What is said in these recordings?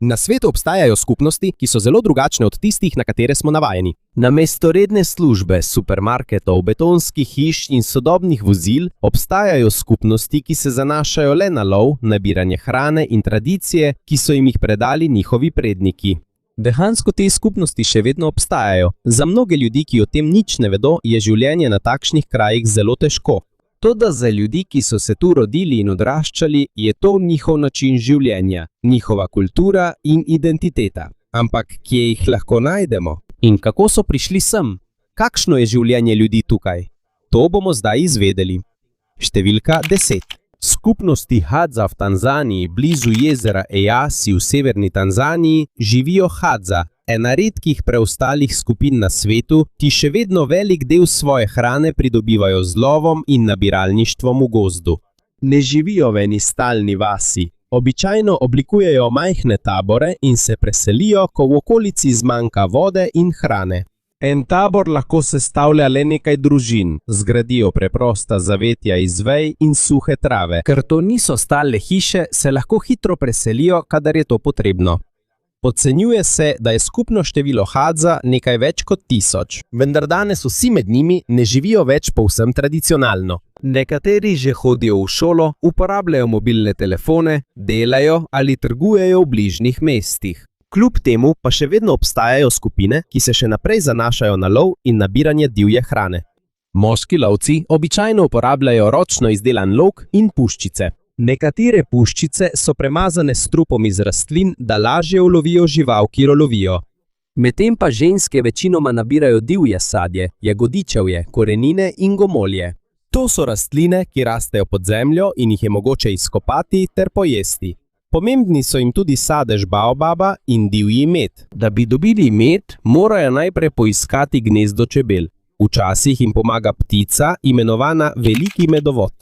Na svetu obstajajo skupnosti, ki so zelo drugačne od tistih, na katere smo navajeni. Namesto redne službe, supermarketov, betonskih hiš in sodobnih vozil, obstajajo skupnosti, ki se zanašajo le na lov, nabiranje hrane in tradicije, ki so jim jih predali njihovi predniki. Dejansko te skupnosti še vedno obstajajo. Za mnoge ljudi, ki o tem nič ne vedo, je življenje na takšnih krajih zelo težko. Toda za ljudi, ki so se tu rodili in odraščali, je to njihov način življenja, njihova kultura in identiteta. Ampak kje jih lahko najdemo? In kako so prišli sem? Kakšno je življenje ljudi tukaj? To bomo zdaj izvedeli. Številka 10. Skupnosti Hadza v Tanzaniji, blizu jezera Eyasi v severni Tanzaniji, živijo Hadza, ena redkih preostalih skupin na svetu, ki še vedno velik del svoje hrane pridobivajo z lovom in nabiralništvom v gozdu. Ne živijo v eni stalni vasi. Običajno oblikujejo majhne tabore in se preselijo, ko v okolici zmanjka vode in hrane. En tabor lahko sestavlja le nekaj družin, zgradijo preprosta zavetja iz vej in suhe trave. Ker to niso stalne hiše, se lahko hitro preselijo, kadar je to potrebno. Ocenjuje se, da je skupno število Hadza nekaj več kot 1000, vendar danes vsi med njimi ne živijo več povsem tradicionalno. Nekateri že hodijo v šolo, uporabljajo mobilne telefone, delajo ali trgujejo v bližnjih mestih. Kljub temu pa še vedno obstajajo skupine, ki se še naprej zanašajo na lov in nabiranje divje hrane. Moški lovci običajno uporabljajo ročno izdelan lok in puščice. Nekatere puščice so premazane s trupom iz rastlin, da lažje ulovijo žival, ki jo lovijo. Medtem pa ženske večinoma nabirajo divje sadje, jagodičevje, korenine in gomolje. To so rastline, ki rastejo pod zemljo in jih je mogoče izkopati ter pojesti. Pomembni so jim tudi sadež baobaba in divji med. Da bi dobili med, morajo najprej poiskati gnezdo čebel. Včasih jim pomaga ptica, imenovana veliki medovod.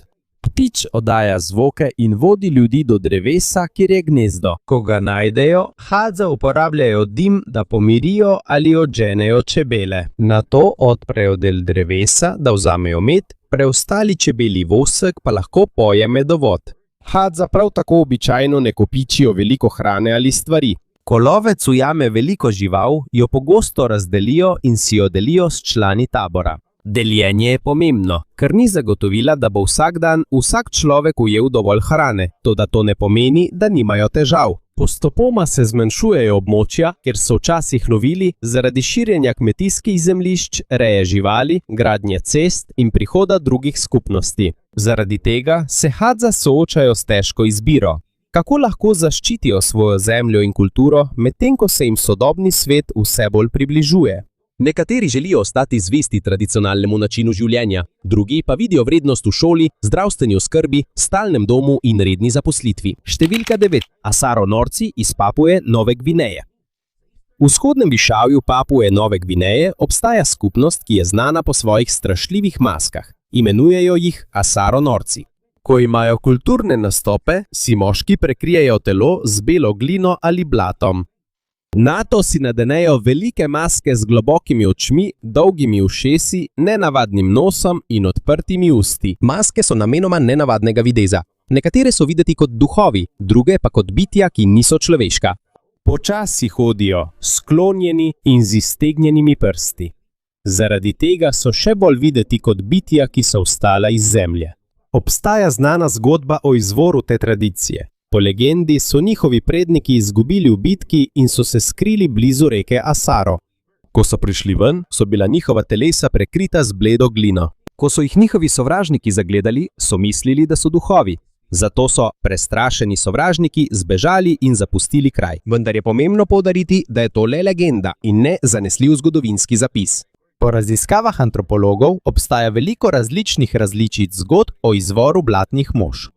Ptič oddaja zvoke in vodi ljudi do drevesa, kjer je gnezdo. Ko ga najdejo, Hadza uporabljajo dim, da pomirijo ali odženejo čebele. Nato odprejo del drevesa, da vzamejo med, preostali čebeli vosek pa lahko poje medovod. Hadza prav tako običajno ne kopičijo veliko hrane ali stvari. Ko lovec ujame veliko žival, jo pogosto razdelijo in si jo delijo s člani tabora. Deljenje je pomembno, ker ni zagotovila, da bo vsak dan vsak človek ujel dovolj hrane, toda to ne pomeni, da nimajo težav. Postopoma se zmanjšujejo območja, kjer so včasih lovili, zaradi širjenja kmetijskih zemljišč, reje živali, gradnje cest in prihoda drugih skupnosti. Zaradi tega se Hadza soočajo s težko izbiro. Kako lahko zaščitijo svojo zemljo in kulturo, medtem ko se jim sodobni svet vse bolj približuje? Nekateri želijo ostati zvesti tradicionalnemu načinu življenja, drugi pa vidijo vrednost v šoli, zdravstveni oskrbi, stalnem domu in redni zaposlitvi. Številka 9. Asaro norci iz Papue Nove Gvineje. V vzhodnem višavju Papue Nove Gvineje obstaja skupnost, ki je znana po svojih strašljivih maskah. Imenujejo jih Asaro norci. Ko imajo kulturne nastope, si moški prekrijejo telo z belo glino ali blatom. Nato si nadenejo velike maske z globokimi očmi, dolgimi ušesi, nenavadnim nosom in odprtimi usti. Maske so namenoma nenavadnega videza. Nekatere so videti kot duhovi, druge pa kot bitja, ki niso človeška. Počasi hodijo, sklonjeni in z iztegnjenimi prsti. Zaradi tega so še bolj videti kot bitja, ki so vstala iz zemlje. Obstaja znana zgodba o izvoru te tradicije. Po legendi so njihovi predniki izgubili v bitki in so se skrili blizu reke Asaro. Ko so prišli ven, so bila njihova telesa prekrita z bledo glino. Ko so jih njihovi sovražniki zagledali, so mislili, da so duhovi. Zato so prestrašeni sovražniki zbežali in zapustili kraj. Vendar je pomembno poudariti, da je to le legenda in ne zanesljiv zgodovinski zapis. Po raziskavah antropologov obstaja veliko različnih različic zgodb o izvoru blatnih mož.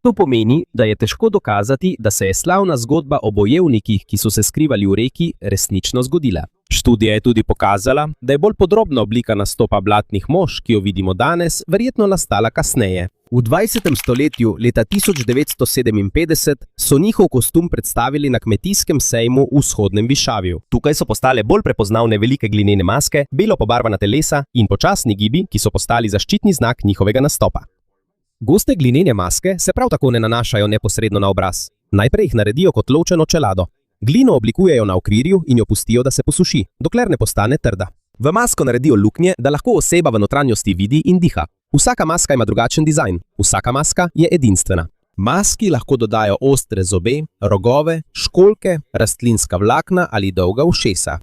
To pomeni, da je težko dokazati, da se je slavna zgodba o bojevnikih, ki so se skrivali v reki, resnično zgodila. Študija je tudi pokazala, da je bolj podrobna oblika nastopa blatnih mož, ki jo vidimo danes, verjetno nastala kasneje. V 20. stoletju, leta 1957, so njihov kostum predstavili na kmetijskem sejmu v vzhodnem višavju. Tukaj so postale bolj prepoznavne velike glinene maske, belo pobarvana telesa in počasni gibi, ki so postali zaščitni znak njihovega nastopa. Goste glinene maske se prav tako ne nanašajo neposredno na obraz. Najprej jih naredijo kot lovčeno čelado. Glino oblikujejo na okvirju in jo pustijo, da se posuši, dokler ne postane trda. V masko naredijo luknje, da lahko oseba v notranjosti vidi in diha. Vsaka maska ima drugačen dizajn, vsaka maska je edinstvena. Maski lahko dodajo ostre zobe, rogove, školjke, rastlinska vlakna ali dolga ušesa.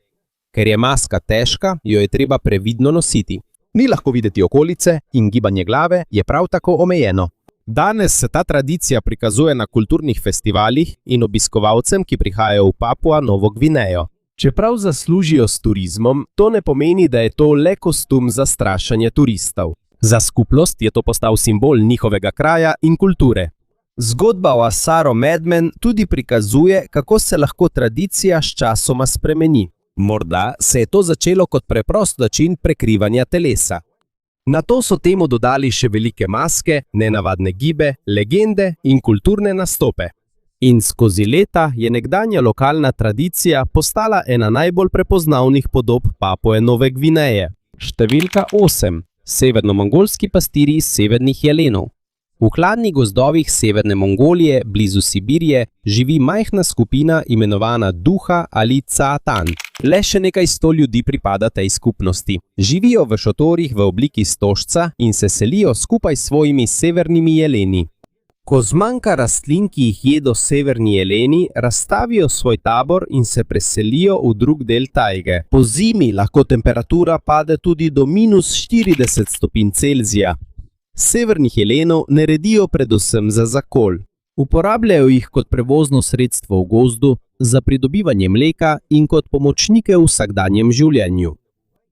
Ker je maska težka, jo je treba previdno nositi. Ni lahko videti okolice in gibanje glave je prav tako omejeno. Danes se ta tradicija prikazuje na kulturnih festivalih in obiskovalcem, ki prihajajo v Papua Novo Gvinejo. Čeprav zaslužijo s turizmom, to ne pomeni, da je to le kostum za strašenje turistov. Za skupnost je to postal simbol njihovega kraja in kulture. Zgodba o Asaro Medmen tudi prikazuje, kako se lahko tradicija sčasoma spremeni. Morda se je to začelo kot preprost način prekrivanja telesa. Nato so temu dodali še velike maske, nenavadne gibe, legende in kulturne nastope. In skozi leta je nekdanja lokalna tradicija postala ena najbolj prepoznavnih podob Papue Nove Gvineje. Številka 8. Severnomongolski pastirji iz severnih jelenov. V hladnih gozdovih severne Mongolije, blizu Sibirije, živi majhna skupina imenovana Duha ali Caatan. Le še nekaj 100 ljudi pripada tej skupnosti. Živijo v šotorih v obliki stožca in se selijo skupaj s svojimi severnimi jeleni. Ko zmanjka rastlin, ki jih jedo severni jeleni, razstavijo svoj tabor in se preselijo v drug del tajge. Po zimi lahko temperatura pade tudi do -40 stopinj Celzija. Severnih jelenov ne redijo predvsem za zakol. Uporabljajo jih kot prevozno sredstvo v gozdu, za pridobivanje mleka in kot pomočnike v vsakdanjem življenju.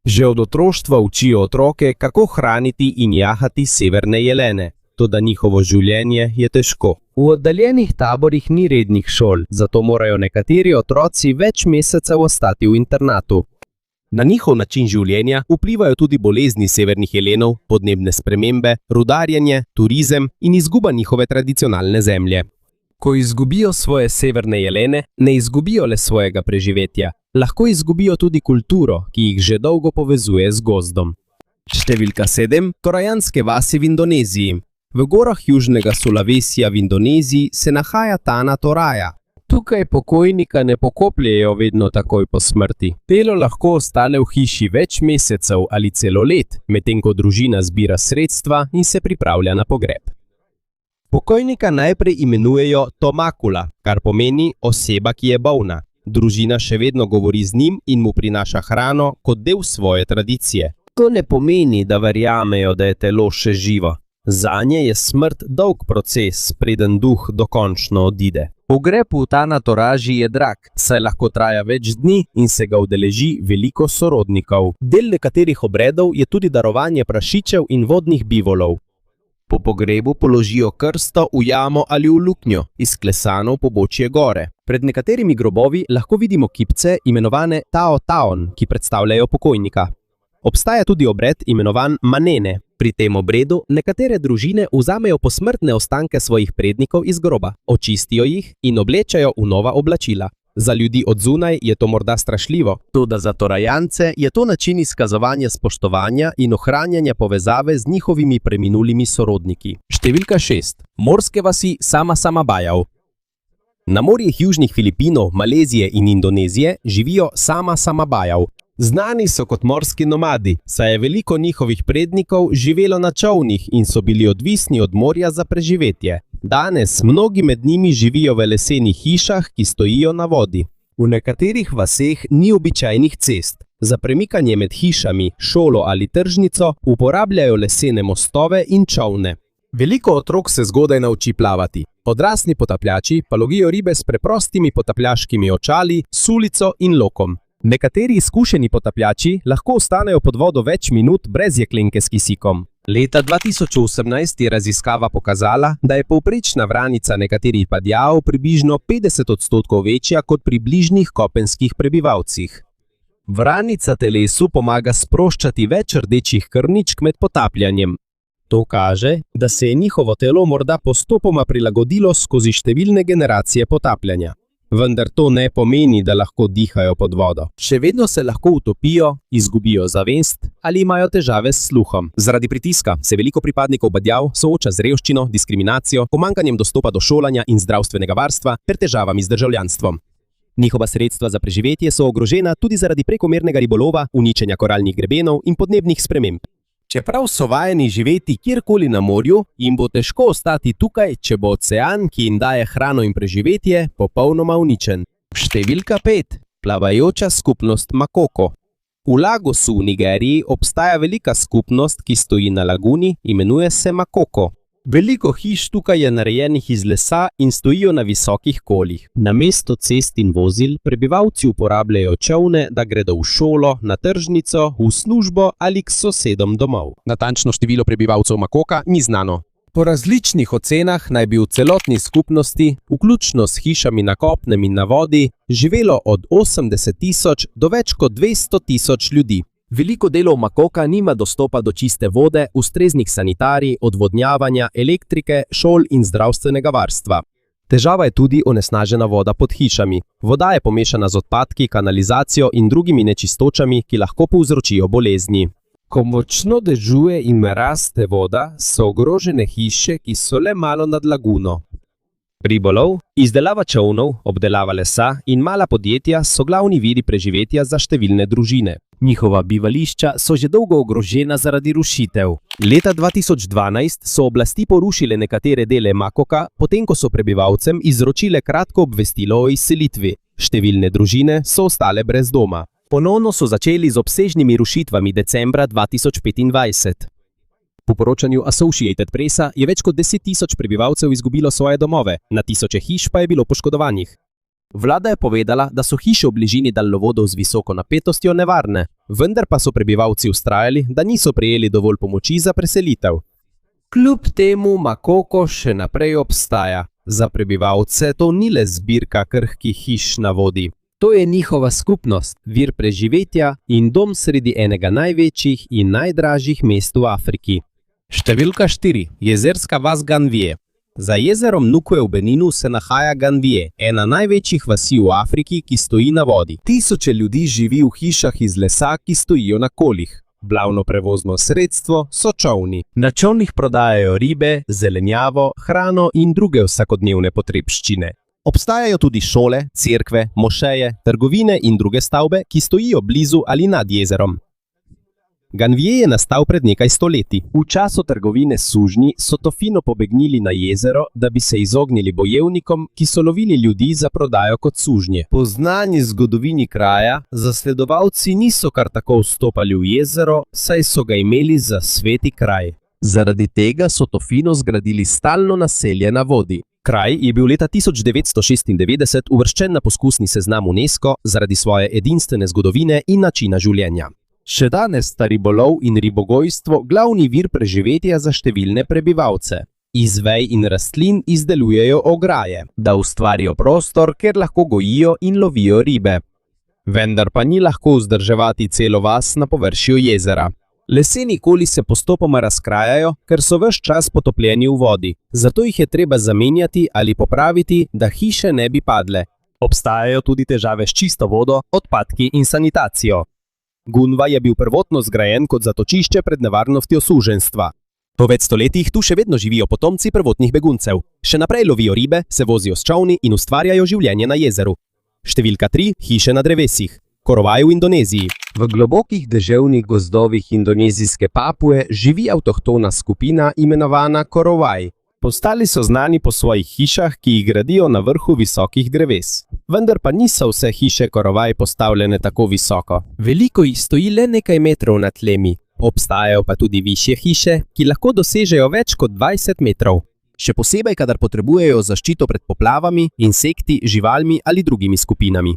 Že od otroštva učijo otroke, kako hraniti in jahati severne jelene, toda njihovo življenje je težko. V oddaljenih taborih ni rednih šol, zato morajo nekateri otroci več mesecev ostati v internatu. Na njihov način življenja vplivajo tudi bolezni severnih jelenov, podnebne spremembe, rudarjenje, turizem in izguba njihove tradicionalne zemlje. Ko izgubijo svoje severne jelene, ne izgubijo le svojega preživetja, lahko izgubijo tudi kulturo, ki jih že dolgo povezuje z gozdom. Številka 7. Torajanske vasi v Indoneziji. V gorah južnega Sulawesija v Indoneziji se nahaja Tana Toraja. Tukaj pokojnika ne pokopljejo vedno takoj po smrti. Telo lahko ostane v hiši več mesecev ali celo let, medtem ko družina zbira sredstva in se pripravlja na pogreb. Pokojnika najprej imenujejo Tomakula, kar pomeni oseba, ki je bolna. Družina še vedno govori z njim in mu prinaša hrano kot del svoje tradicije. To ne pomeni, da verjamejo, da je telo še živo. Zanje je smrt dolg proces, preden duh dokončno odide. Pogreb v Tana Toraji je drag, saj lahko traja več dni in se ga udeleži veliko sorodnikov. Del nekaterih obredov je tudi darovanje prašičev in vodnih bivolov. Po pogrebu položijo krsto v jamo ali v luknjo, izklesano v pobočje gore. Pred nekaterimi grobovi lahko vidimo kipce imenovane Tao Taon, ki predstavljajo pokojnika. Obstaja tudi obred imenovan Manene. Pri tem obredu nekatere družine vzamejo posmrtne ostanke svojih prednikov iz groba, očistijo jih in oblečajo v nova oblačila. Za ljudi od zunaj je to morda strašljivo, toda za Torajance je to način izkazovanja spoštovanja in ohranjanja povezave z njihovimi preminulimi sorodniki. Številka 6. Morske vasi Sama Sama Bajav. Na morjih južnih Filipinov, Malezije in Indonezije živijo Sama Sama Bajav. Znani so kot morski nomadi, saj je veliko njihovih prednikov živelo na čolnih in so bili odvisni od morja za preživetje. Danes mnogi med njimi živijo v lesenih hišah, ki stojijo na vodi. V nekaterih vaseh ni običajnih cest. Za premikanje med hišami, šolo ali tržnico uporabljajo lesene mostove in čolne. Veliko otrok se zgodaj nauči plavati. Odrasli potapljači pa lovijo ribe s preprostimi potapljaškimi očali, sulico in lokom. Nekateri izkušeni potapljači lahko ostanejo pod vodo več minut brez jeklenke s kisikom. Leta 2018 je raziskava pokazala, da je povprečna vranica nekaterih padjav približno 50% večja kot pri bližnjih kopenskih prebivalcih. Vranica telesu pomaga sproščati več rdečih krvničk med potapljanjem. To kaže, da se je njihovo telo morda postopoma prilagodilo skozi številne generacije potapljanja. Vendar to ne pomeni, da lahko dihajo pod vodo. Še vedno se lahko utopijo, izgubijo zavest ali imajo težave s sluhom. Zaradi pritiska se veliko pripadnikov badjav sooča z revščino, diskriminacijo, pomanjkanjem dostopa do šolanja in zdravstvenega varstva ter težavami z državljanstvom. Njihova sredstva za preživetje so ogrožena tudi zaradi prekomernega ribolova, uničenja koralnih grebenov in podnebnih sprememb. Čeprav so vajeni živeti kjerkoli na morju, jim bo težko ostati tukaj, če bo ocean, ki jim daje hrano in preživetje, popolnoma uničen. Številka 5. Plavajoča skupnost Makoko. V Lagosu v Nigeriji obstaja velika skupnost, ki stoji na laguni, imenuje se Makoko. Veliko hiš tukaj je narejenih iz lesa in stojijo na visokih koljih. Namesto cest in vozil prebivalci uporabljajo čolne, da gredo v šolo, na tržnico, v službo ali k sosedom domov. Natančno število prebivalcev Makoka ni znano. Po različnih ocenah naj bi v celotni skupnosti, vključno s hišami na kopnem in na vodi, živelo od 80.000 do več kot 200.000 ljudi. Veliko delov Makoka nima dostopa do čiste vode, ustreznih sanitarij, odvodnjavanja, elektrike, šol in zdravstvenega varstva. Težava je tudi onesnažena voda pod hišami. Voda je pomešana z odpadki, kanalizacijo in drugimi nečistočami, ki lahko povzročijo bolezni. Ko močno dežuje in raste voda, so ogrožene hiše, ki so le malo nad laguno. Ribolov, izdelava čolnov, obdelava lesa in mala podjetja so glavni viri preživetja za številne družine. Njihova bivališča so že dolgo ogrožena zaradi rušitev. Leta 2012 so oblasti porušile nekatere dele Makoka, potem ko so prebivalcem izročile kratko obvestilo o izselitvi. Številne družine so ostale brez doma. Ponovno so začeli z obsežnimi rušitvami decembra 2025. Po poročanju Associated Pressa je več kot 10.000 prebivalcev izgubilo svoje domove, na tisoče hiš pa je bilo poškodovanih. Vlada je povedala, da so hiše v bližini daljnovodov z visoko napetostjo nevarne, vendar pa so prebivalci vztrajali, da niso prejeli dovolj pomoči za preselitev. Kljub temu Makoko še naprej obstaja. Za prebivalce to ni le zbirka krhkih hiš na vodi. To je njihova skupnost, vir preživetja in dom sredi enega največjih in najdražjih mest v Afriki. Številka 4. Jezerska vas Ganvije. Za jezerom Nukwe v Beninu se nahaja Ganvije, ena največjih vasi v Afriki, ki stoji na vodi. Tisoče ljudi živi v hišah iz lesa, ki stojijo na koljih. Glavno prevozno sredstvo so čolni. Na čolnih prodajajo ribe, zelenjavo, hrano in druge vsakodnevne potrebščine. Obstajajo tudi šole, cerkve, mošeje, trgovine in druge stavbe, ki stojijo blizu ali nad jezerom. Ganvije je nastal pred nekaj stoletji. V času trgovine s sužnji so tofino pobegnili na jezero, da bi se izognili bojevnikom, ki so lovili ljudi za prodajo kot sužnje. Po znani zgodovini kraja, zasledovalci niso kar tako vstopali v jezero, saj so ga imeli za sveti kraj. Zaradi tega so tofino zgradili stalno naselje na vodi. Kraj je bil leta 1996 uvrščen na poskusni seznam UNESCO zaradi svoje edinstvene zgodovine in načina življenja. Še danes sta ribolov in ribogojstvo glavni vir preživetja za številne prebivalce. Iz vej in rastlin izdelujejo ograje, da ustvarijo prostor, kjer lahko gojijo in lovijo ribe. Vendar pa ni lahko vzdrževati celo vas na površju jezera. Leseni koli se postopoma razkrajajo, ker so ves čas potopljeni v vodi, zato jih je treba zamenjati ali popraviti, da hiše ne bi padle. Obstajajo tudi težave s čisto vodo, odpadki in sanitacijo. Gunva je bil prvotno zgrajen kot zatočišče pred nevarnostjo suženjstva. Po več stoletjih tu še vedno živijo potomci prvotnih beguncev. Še naprej lovijo ribe, se vozijo s čolni in ustvarjajo življenje na jezeru. Številka 3. Hiše na drevesih. Korovaj v Indoneziji. V globokih deževnih gozdovih indonezijske Papue živi avtohtona skupina imenovana Korovaj. Postali so znani po svojih hišah, ki jih gradijo na vrhu visokih dreves. Vendar pa niso vse hiše Korovaj postavljene tako visoko. Veliko jih stoji le nekaj metrov nad tlemi. Obstajajo pa tudi višje hiše, ki lahko dosežejo več kot 20 metrov. Še posebej, kadar potrebujejo zaščito pred poplavami, insekti, živalmi ali drugimi skupinami.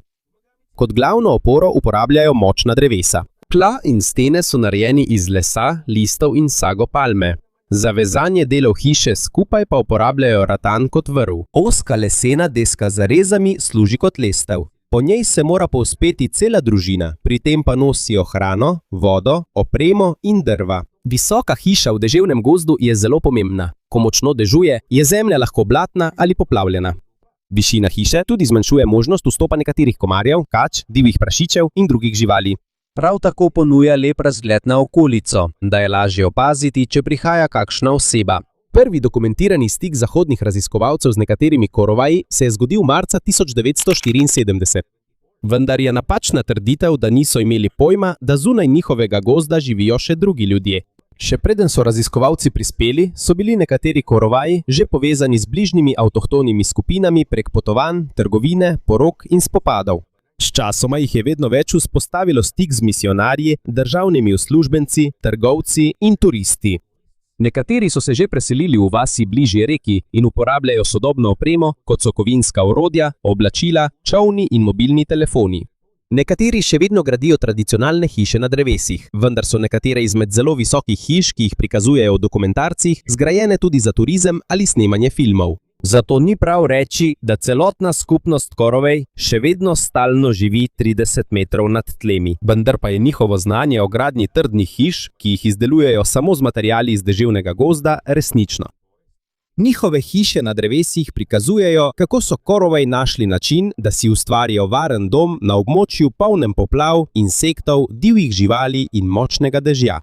Kot glavno oporo uporabljajo močna drevesa. Tla in stene so narejeni iz lesa, listov in sago palme. Za vezanje delov hiše skupaj pa uporabljajo ratan kot vrv. Ozka lesena deska z rezami služi kot lestev. Po njej se mora povzpeti cela družina, pri tem pa nosijo hrano, vodo, opremo in drva. Visoka hiša v deževnem gozdu je zelo pomembna. Ko močno dežuje, je zemlja lahko blatna ali poplavljena. Višina hiše tudi zmanjšuje možnost vstopa nekaterih komarjev, kač, divjih prašičev in drugih živali. Prav tako ponuja lep razgled na okolico, da je lažje opaziti, če prihaja kakšna oseba. Prvi dokumentirani stik zahodnih raziskovalcev z nekaterimi korovaji se je zgodil marca 1974. Vendar je napačna trditev, da niso imeli pojma, da zunaj njihovega gozda živijo še drugi ljudje. Še preden so raziskovalci prispeli, so bili nekateri korovaji že povezani z bližnjimi avtohtonimi skupinami prek potovanj, trgovine, porok in spopadov. Sčasoma jih je vedno več vzpostavilo stik z misijonarji, državnimi uslužbenci, trgovci in turisti. Nekateri so se že preselili v vasi bližje reki in uporabljajo sodobno opremo, kot so kovinska orodja, oblačila, čolni in mobilni telefoni. Nekateri še vedno gradijo tradicionalne hiše na drevesih, vendar so nekatere izmed zelo visokih hiš, ki jih prikazujejo v dokumentarcih, zgrajene tudi za turizem ali snemanje filmov. Zato ni prav reči, da celotna skupnost korovej še vedno stalno živi 30 metrov nad tlemi. Vendar pa je njihovo znanje o gradnji trdnih hiš, ki jih izdelujejo samo z materiali iz deževnega gozda, resnično. Njihove hiše na drevesih prikazujejo, kako so korovej našli način, da si ustvarijo varen dom na območju polnem poplav, insektov, divjih živali in močnega dežja.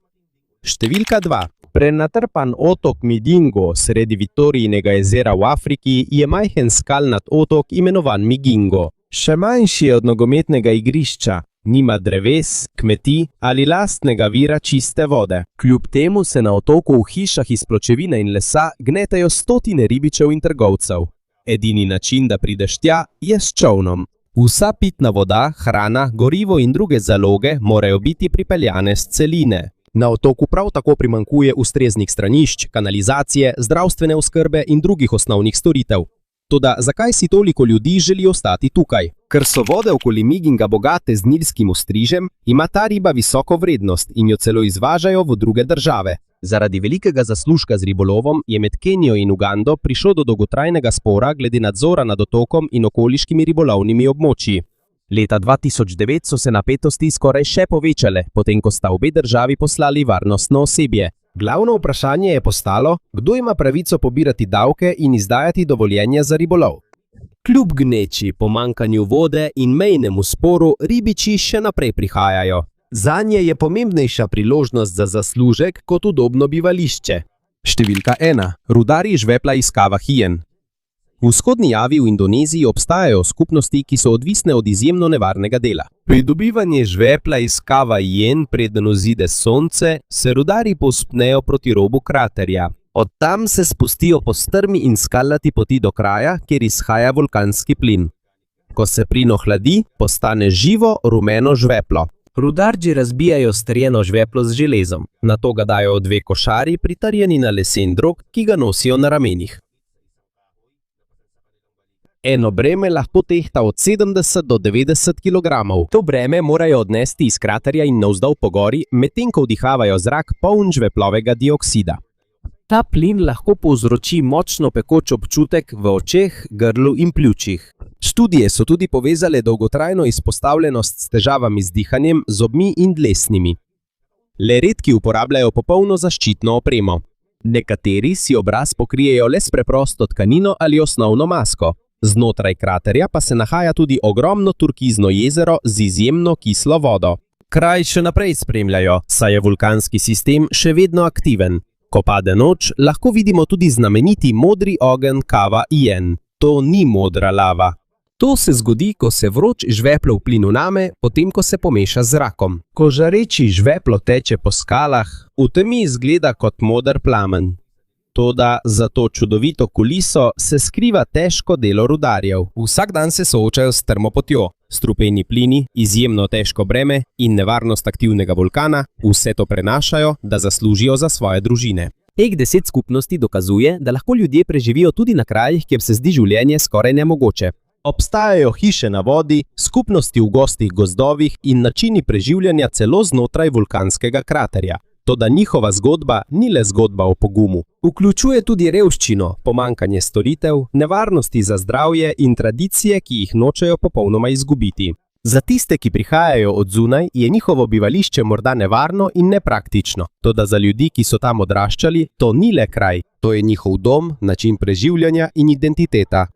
Številka 2. Prenatrpan otok Midingo sredi Viktorijinega jezera v Afriki je majhen skalnat otok imenovan Migingo. Še manjši je od nogometnega igrišča, nima dreves, kmetij ali lastnega vira čiste vode. Kljub temu se na otoku v hišah iz pločevine in lesa gnetejo stotine ribičev in trgovcev. Edini način, da prideš tja, je s čolnom. Vsa pitna voda, hrana, gorivo in druge zaloge morajo biti pripeljane s celine. Na otoku prav tako primanjkuje ustreznih stranišč, kanalizacije, zdravstvene oskrbe in drugih osnovnih storitev. Toda zakaj si toliko ljudi želi ostati tukaj? Ker so vode okoli Miginga bogate z nilskim ostrižem, ima ta riba visoko vrednost in jo celo izvažajo v druge države. Zaradi velikega zaslužka z ribolovom je med Kenijo in Ugando prišlo do dolgotrajnega spora glede nadzora nad otokom in okoliškimi ribolovnimi območji. Leta 2009 so se napetosti skoraj še povečale, potem ko sta obe državi poslali varnostno osebje. Glavno vprašanje je postalo, kdo ima pravico pobirati davke in izdajati dovoljenja za ribolov. Kljub gneči, pomanjkanju vode in mejnemu sporu, ribiči še naprej prihajajo. Zanje je pomembnejša priložnost za zaslužek kot udobno bivališče. Številka 1. Rudarji žvepla iz kava hien. V vzhodni Javi v Indoneziji obstajajo skupnosti, ki so odvisne od izjemno nevarnega dela. Pridobivanje žvepla iz kava hien, preden vzide sonce, se rudarji povzpnejo proti robu kraterja. Od tam se spustijo po strmi in skalnati poti do kraja, kjer izhaja vulkanski plin. Ko se plin ohladi, postane živo rumeno žveplo. Rudarji razbijajo strjeno žveplo z železom. Nato ga dajo v 2 košari, pritrjeni na lesen drog, ki ga nosijo na ramenih. Eno breme lahko tehta od 70 do 90 kg. To breme morajo odnesti iz kraterja in navzdol po gori, medtem ko vdihavajo zrak poln žveplovega dioksida. Ta plin lahko povzroči močno pekoč občutek v očeh, grlu in pljučih. Študije so tudi povezale dolgotrajno izpostavljenost s težavami z dihanjem, zobmi in dlesnimi. Le redki uporabljajo popolno zaščitno opremo. Nekateri si obraz pokrijejo le s preprosto tkanino ali osnovno masko. Znotraj kraterja pa se nahaja tudi ogromno turkizno jezero z izjemno kislo vodo. Kraj še naprej spremljajo, saj je vulkanski sistem še vedno aktiven. Ko pade noč, lahko vidimo tudi znameniti modri ogenj kava hien. To ni modra lava. To se zgodi, ko se vroč žveplov plin vname, potem ko se pomeša z zrakom. Ko žareči žveplo teče po skalah, v temi izgleda kot moder plamen. Toda za to čudovito kuliso se skriva težko delo rudarjev. Vsak dan se soočajo s termopotjo, strupeni plini, izjemno težko breme in nevarnost aktivnega vulkana, vse to prenašajo, da zaslužijo za svoje družine. Teh 10 skupnosti dokazuje, da lahko ljudje preživijo tudi na krajih, kjer se zdi življenje skoraj nemogoče. Obstajajo hiše na vodi, skupnosti v gostih gozdovih in načini preživljanja celo znotraj vulkanskega kraterja. Toda njihova zgodba ni le zgodba o pogumu. Vključuje tudi revščino, pomanjkanje storitev, nevarnosti za zdravje in tradicije, ki jih nočejo popolnoma izgubiti. Za tiste, ki prihajajo od zunaj, je njihovo bivališče morda nevarno in nepraktično. Toda za ljudi, ki so tam odraščali, to ni le kraj. To je njihov dom, način preživljanja in identiteta.